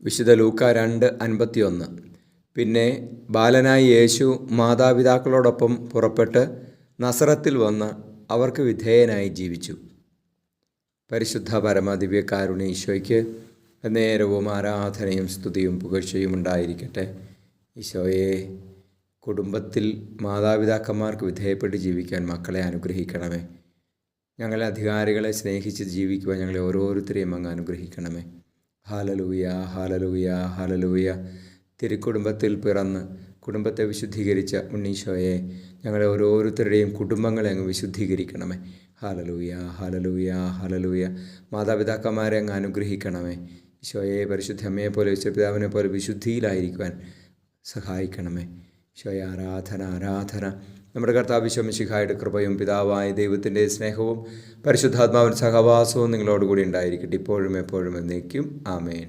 വിശുദ്ധ ലൂക്ക 2:51. പിന്നെ ബാലനായ യേശു മാതാപിതാക്കളോടൊപ്പം പുറപ്പെട്ട് നസറത്തിൽ വന്ന് അവർക്ക് വിധേയനായി ജീവിച്ചു. പരിശുദ്ധ പരമദിവ്യകാരുണ്യ ഈശോയ്ക്ക് നേരവും ആരാധനയും സ്തുതിയും പുകഴ്ചയും ഉണ്ടായിരിക്കട്ടെ. ഈശോയെ, കുടുംബത്തിൽ മാതാപിതാക്കന്മാർക്ക് വിധേയപ്പെട്ട് ജീവിക്കാൻ മക്കളെ അനുഗ്രഹിക്കണമേ. ഞങ്ങളെ അധികാരികളെ സ്നേഹിച്ച് ജീവിക്കുവാൻ ഞങ്ങളെ ഓരോരുത്തരെയും അങ്ങ് അനുഗ്രഹിക്കണമേ. Hallelujah, hallelujah, hallelujah. തിരുക്കുടുംബത്തിൽ പിറന്ന് കുടുംബത്തെ വിശുദ്ധീകരിച്ച ഉണ്ണീശോയെ, ഞങ്ങളെ ഓരോരുത്തരുടെയും കുടുംബങ്ങളെ അങ്ങ് വിശുദ്ധീകരിക്കണമേ. Hallelujah, hallelujah, hallelujah. മാതാപിതാക്കന്മാരെ അങ്ങ് അനുഗ്രഹിക്കണമേ. ഈശോയെ, പരിശുദ്ധ അമ്മയെ പോലെ വിശുദ്ധപിതാവിനെ പോലെ വിശുദ്ധിയിലായിരിക്കുവാൻ സഹായിക്കണമേ. ഈശോയെ, ആരാധന, ആരാധന. നമ്മുടെ കർത്താവ് ഈശോ മിശിഹായുടെ കൃപയും പിതാവായ ദൈവത്തിൻ്റെ സ്നേഹവും പരിശുദ്ധാത്മാവിൻ്റെ സഹവാസവും നിങ്ങളോടുകൂടി ഉണ്ടായിരിക്കട്ടെ, ഇപ്പോഴും എപ്പോഴും എന്നേക്കും. ആമേൻ.